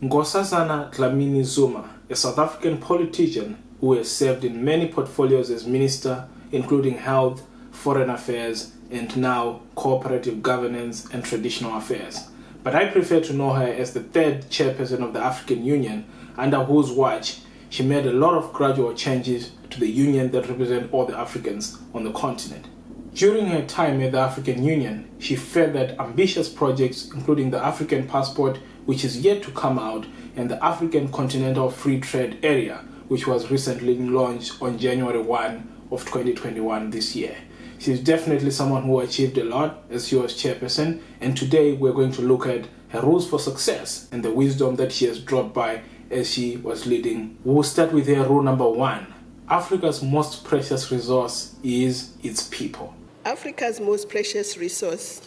Nkosazana Dlamini-Zuma, a South African politician who has served in many portfolios as minister, including health, foreign affairs, and now cooperative governance and traditional affairs. But I prefer to know her as the third chairperson of the African Union, under whose watch she made a lot of gradual changes to the union that represent all the Africans on the continent. During her time at the African Union, she furthered ambitious projects including the African Passport, which is yet to come out, and the African Continental Free Trade Area, which was recently launched on January 1 of 2021 this year. She's definitely someone who achieved a lot as she was chairperson, and today we're going to look at her rules for success and the wisdom that she has dropped by as she was leading. We'll start with her rule number 1. Africa's most precious resource is its people. Africa's most precious resource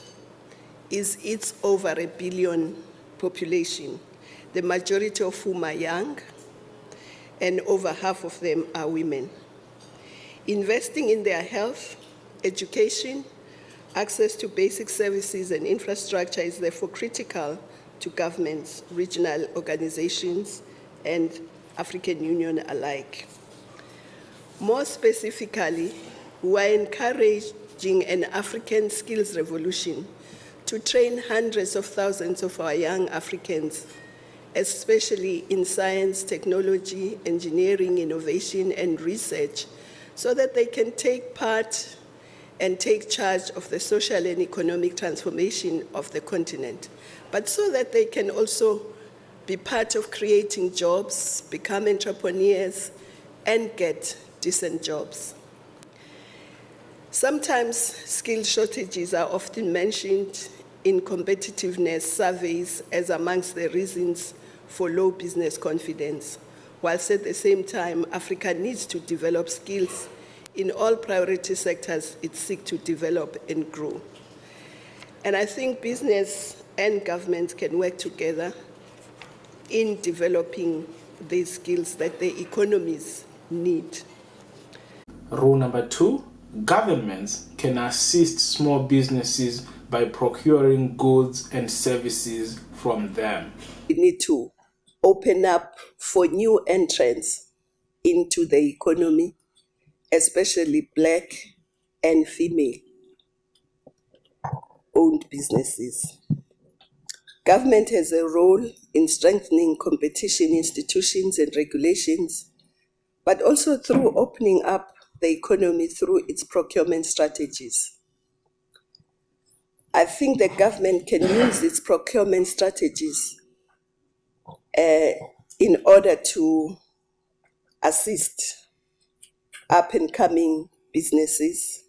is its over 1 billion population, the majority of whom are young, and over half of them are women. Investing in their health, education, access to basic services and infrastructure is therefore critical to governments, regional organizations, and African Union alike. More specifically, we are encouraging an African skills revolution to train hundreds of thousands of our young Africans, especially in science, technology, engineering, innovation, and research, so that they can take part and take charge of the social and economic transformation of the continent, but so that they can also be part of creating jobs, become entrepreneurs, and get decent jobs. Sometimes skill shortages are often mentioned in competitiveness surveys as amongst the reasons for low business confidence, whilst at the same time Africa needs to develop skills in all priority sectors it seeks to develop and grow. And I think business and government can work together in developing these skills that the economies need. Rule number 2, governments can assist small businesses by procuring goods and services from them. We need to open up for new entrants into the economy, especially Black and female-owned businesses. Government has a role in strengthening competition institutions and regulations, but also through opening up the economy through its procurement strategies. I think the government can use its procurement strategies in order to assist up-and-coming businesses,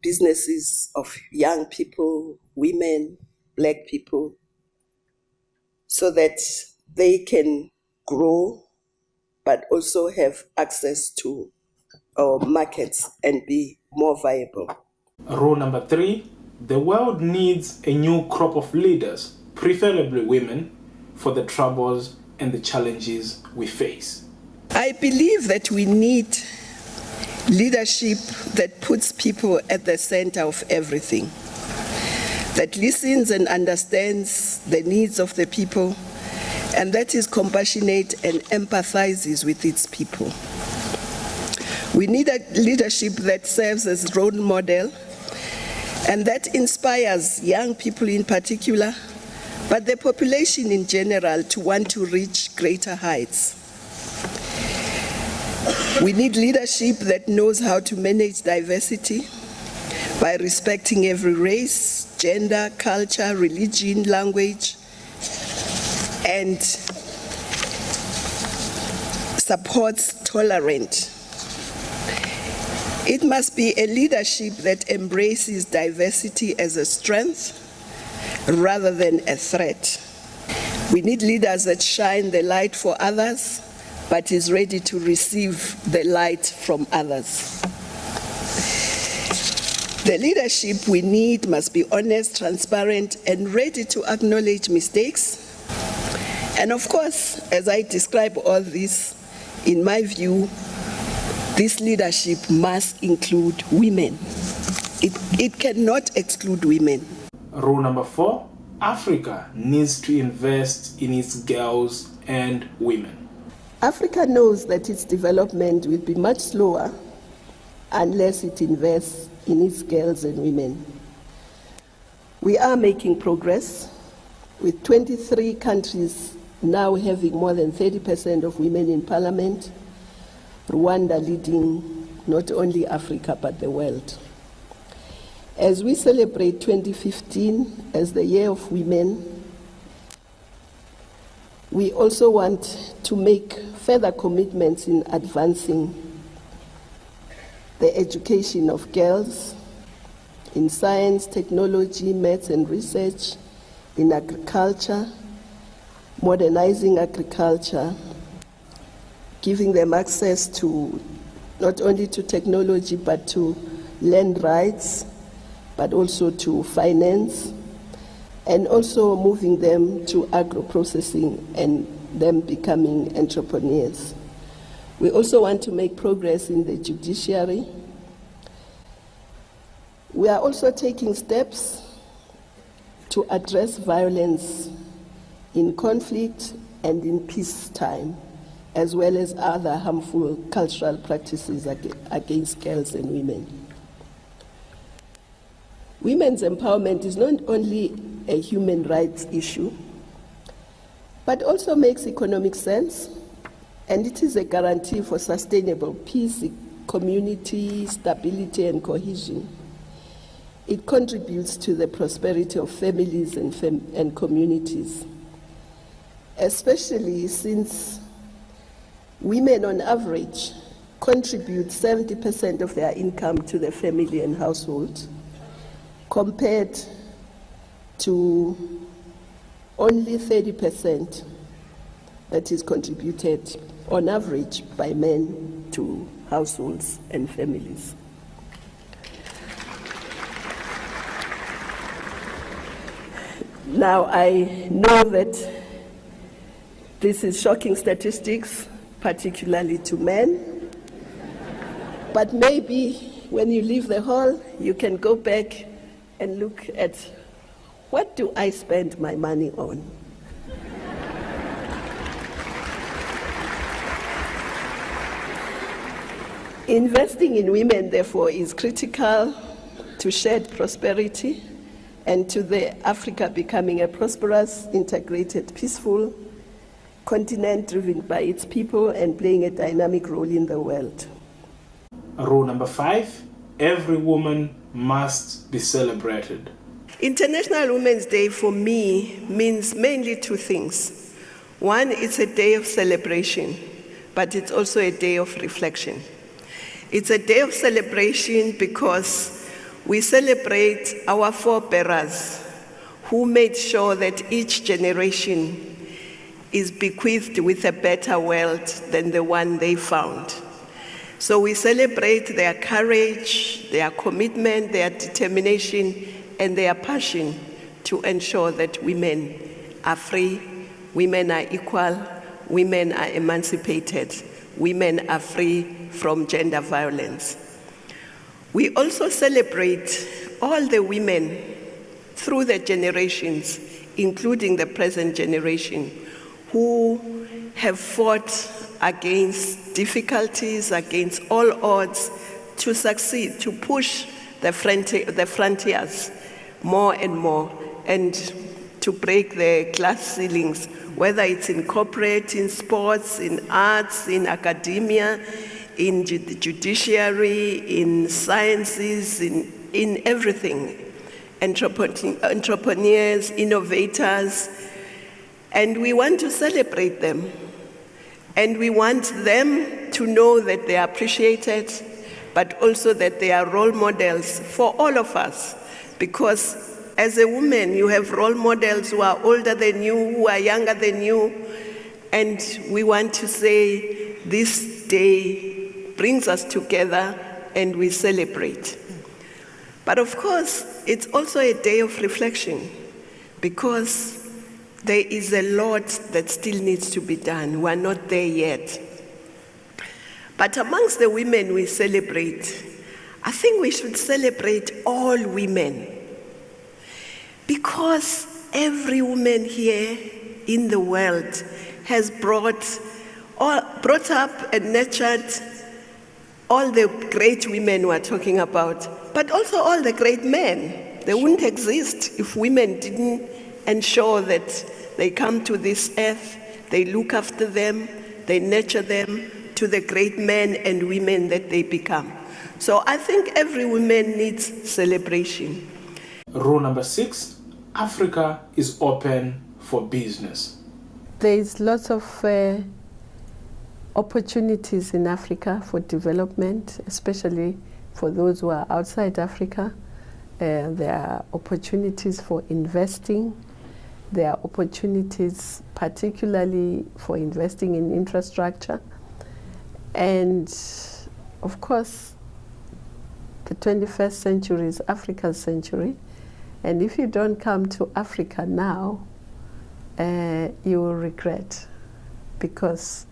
businesses of young people, women, Black people, so that they can grow, but also have access to our markets and be more viable. Rule number 3, the world needs a new crop of leaders, preferably women, for the troubles and the challenges we face. I believe that we need leadership that puts people at the center of everything, that listens and understands the needs of the people, and that is compassionate and empathizes with its people. We need a leadership that serves as role model and that inspires young people in particular, but the population in general, to want to reach greater heights. We need leadership that knows how to manage diversity by respecting every race, gender, culture, religion, language, and supports tolerance. It must be a leadership that embraces diversity as a strength rather than a threat. We need leaders that shine the light for others, but is ready to receive the light from others. The leadership we need must be honest, transparent, and ready to acknowledge mistakes. And of course, as I describe all this, in my view, this leadership must include women. It cannot exclude women. Rule number 4, Africa needs to invest in its girls and women. Africa knows that its development will be much slower unless it invests in its girls and women. We are making progress, with 23 countries now having more than 30% of women in parliament, Rwanda leading not only Africa but the world. As we celebrate 2015 as the Year of Women, we also want to make further commitments in advancing the education of girls in science, technology, maths and research, in agriculture, modernizing agriculture, giving them access to not only to technology but to land rights, but also to finance, and also moving them to agro-processing and them becoming entrepreneurs. We also want to make progress in the judiciary. We are also taking steps to address violence in conflict and in peacetime, as well as other harmful cultural practices against girls and women. Women's empowerment is not only a human rights issue, but also makes economic sense, and it is a guarantee for sustainable peace, community, stability, and cohesion. It contributes to the prosperity of families and communities, especially since women on average contribute 70% of their income to the family and household, compared to only 30% that is contributed on average by men to households and families. Now, I know that this is shocking statistics, particularly to men, but maybe when you leave the hall, you can go back and look at what do I spend my money on? Investing in women, therefore, is critical to shared prosperity and to the Africa becoming a prosperous, integrated, peaceful continent driven by its people and playing a dynamic role in the world. Rule number 5, every woman must be celebrated. International Women's Day for me means mainly two things. One, it's a day of celebration, but it's also a day of reflection. It's a day of celebration because we celebrate our forebearers who made sure that each generation is bequeathed with a better world than the one they found. So we celebrate their courage, their commitment, their determination, and their passion to ensure that women are free, women are equal, women are emancipated, women are free from gender violence. We also celebrate all the women through the generations, including the present generation, who have fought against difficulties, against all odds, to succeed, to push the frontiers more and more, and to break the glass ceilings, whether it's in corporate, in sports, in arts, in academia, in the judiciary, in sciences, in everything. Entrepreneurs, innovators, and we want to celebrate them. And we want them to know that they are appreciated, but also that they are role models for all of us. Because as a woman, you have role models who are older than you, who are younger than you, and we want to say this day brings us together and we celebrate. But of course, it's also a day of reflection, because there is a lot that still needs to be done. We are not there yet. But amongst the women we celebrate, I think we should celebrate all women, because every woman here in the world has brought up and nurtured all the great women we're talking about, but also all the great men. They wouldn't exist if women didn't ensure that they come to this earth, they look after them, they nurture them to the great men and women that they become. So I think every woman needs celebration. Rule number 6, Africa is open for business. There's lots of opportunities in Africa for development, especially for those who are outside Africa. There are opportunities for investing. There are opportunities particularly for investing in infrastructure. And of course, the 21st century is Africa's century. And if you don't come to Africa now, you will regret, because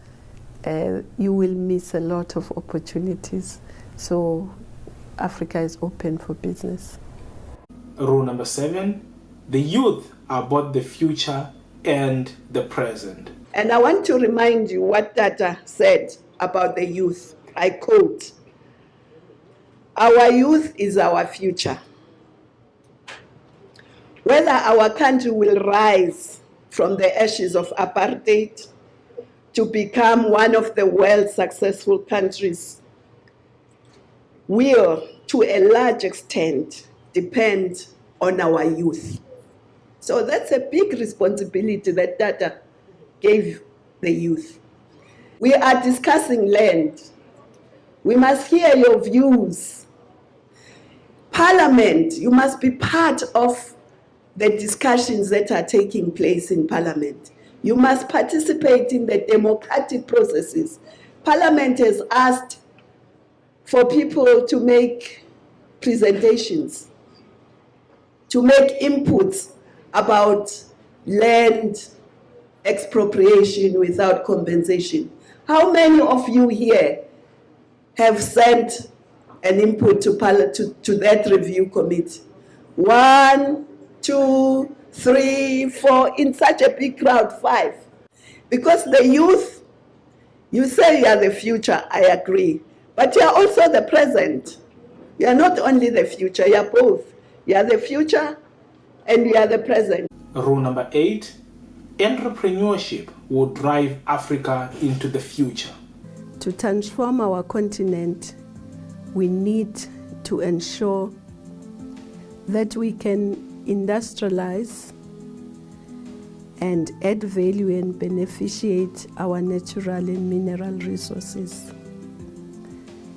you will miss a lot of opportunities. So Africa is open for business. Rule number 7, the youth are both the future and the present. And I want to remind you what Tata said about the youth. I quote, "Our youth is our future. Whether our country will rise from the ashes of apartheid to become one of the world's successful countries will, to a large extent, depend on our youth." So that's a big responsibility that Tata gave the youth. We are discussing land. We must hear your views. Parliament, you must be part of the discussions that are taking place in Parliament. You must participate in the democratic processes. Parliament has asked for people to make presentations, to make inputs about land expropriation without compensation. How many of you here have sent an input to that review committee? 1, 2, 3, 4, in such a big crowd, 5. Because the youth, you say you are the future, I agree, but you are also the present. You are not only the future, you are both. You are the future and you are the present. Rule number 8, entrepreneurship will drive Africa into the future. To transform our continent, we need to ensure that we can industrialize and add value and beneficiate our natural and mineral resources.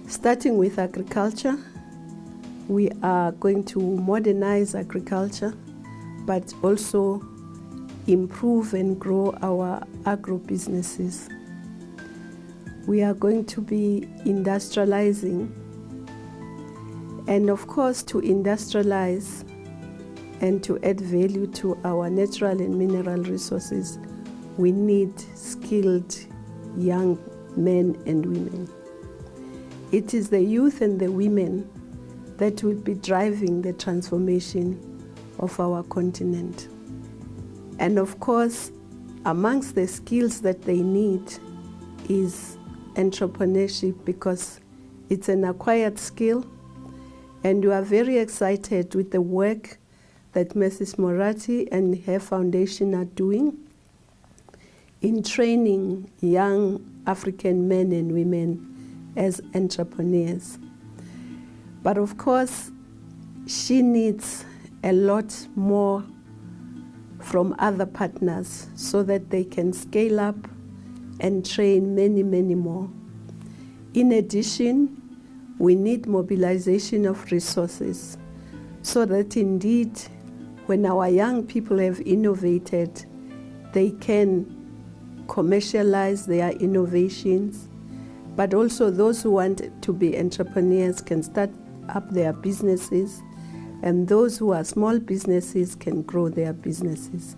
Starting with agriculture, we are going to modernize agriculture, but also improve and grow our agro-businesses. We are going to be industrializing, and of course, to industrialize and to add value to our natural and mineral resources, we need skilled young men and women. It is the youth and the women that will be driving the transformation of our continent. And of course, amongst the skills that they need is entrepreneurship, because it's an acquired skill, and we are very excited with the work that Mrs. Moratti and her foundation are doing in training young African men and women as entrepreneurs. But of course, she needs a lot more from other partners so that they can scale up and train many, many more. In addition, we need mobilization of resources so that indeed, when our young people have innovated, they can commercialize their innovations, but also those who want to be entrepreneurs can start up their businesses, and those who are small businesses can grow their businesses.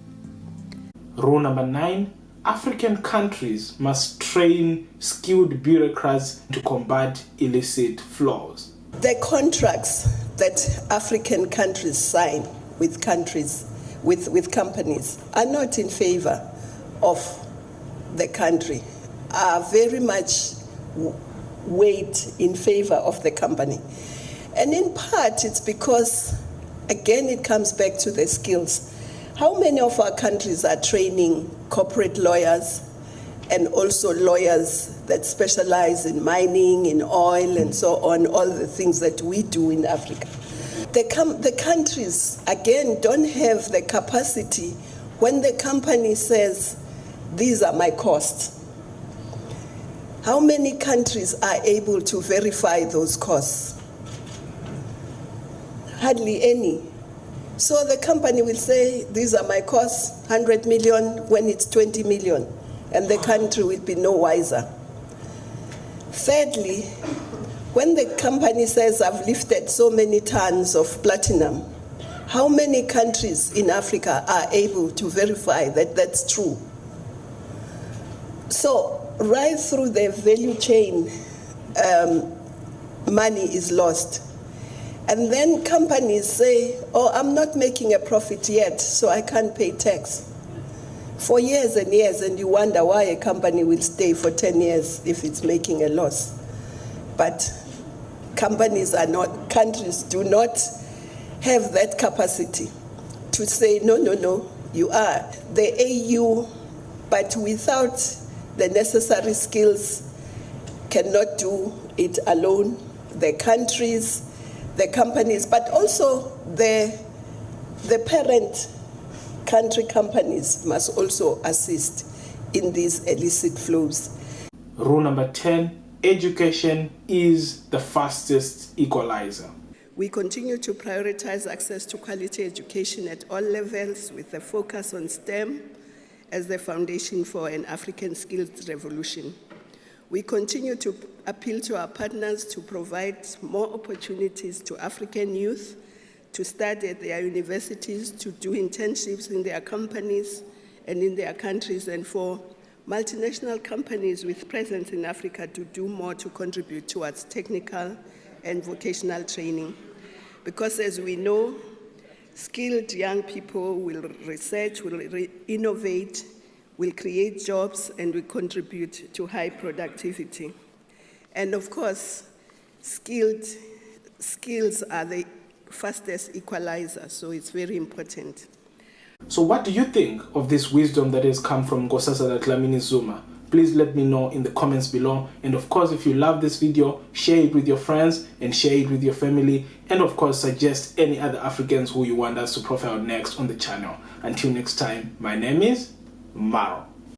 Rule number 9, African countries must train skilled bureaucrats to combat illicit flows. The contracts that African countries sign with countries with companies are not in favor of the country, are very much weighed in favor of the company. And in part, it's because, again, it comes back to the skills. How many of our countries are training corporate lawyers and also lawyers that specialize in mining, in oil, and so on, all the things that we do in Africa? The countries, again, don't have the capacity when the company says, these are my costs. How many countries are able to verify those costs? Hardly any. So the company will say, these are my costs, 100 million, when it's 20 million, and the country will be no wiser. Thirdly, when the company says, I've lifted so many tons of platinum, how many countries in Africa are able to verify that that's true? So right through the value chain, money is lost. And then companies say, oh, I'm not making a profit yet, so I can't pay tax. For years and years, and you wonder why a company will stay for 10 years if it's making a loss. But countries do not have that capacity to say, no, you are the AU, but without the necessary skills, cannot do it alone. The countries, the companies, but also the parent country companies must also assist in these illicit flows. Rule number 10, education is the fastest equalizer. We continue to prioritize access to quality education at all levels with a focus on STEM as the foundation for an African skills revolution. We continue to appeal to our partners to provide more opportunities to African youth to study at their universities, to do internships in their companies and in their countries, and for multinational companies with presence in Africa to do more to contribute towards technical and vocational training. Because as we know, skilled young people will research, will innovate, will create jobs, and will contribute to high productivity. And of course, skills are the fastest equalizer, so it's very important. So what do you think of this wisdom that has come from Nkosazana Dlamini-Zuma? Please let me know in the comments below. And of course, if you love this video, share it with your friends and share it with your family. And of course, suggest any other Africans who you want us to profile next on the channel. Until next time, my name is Maro.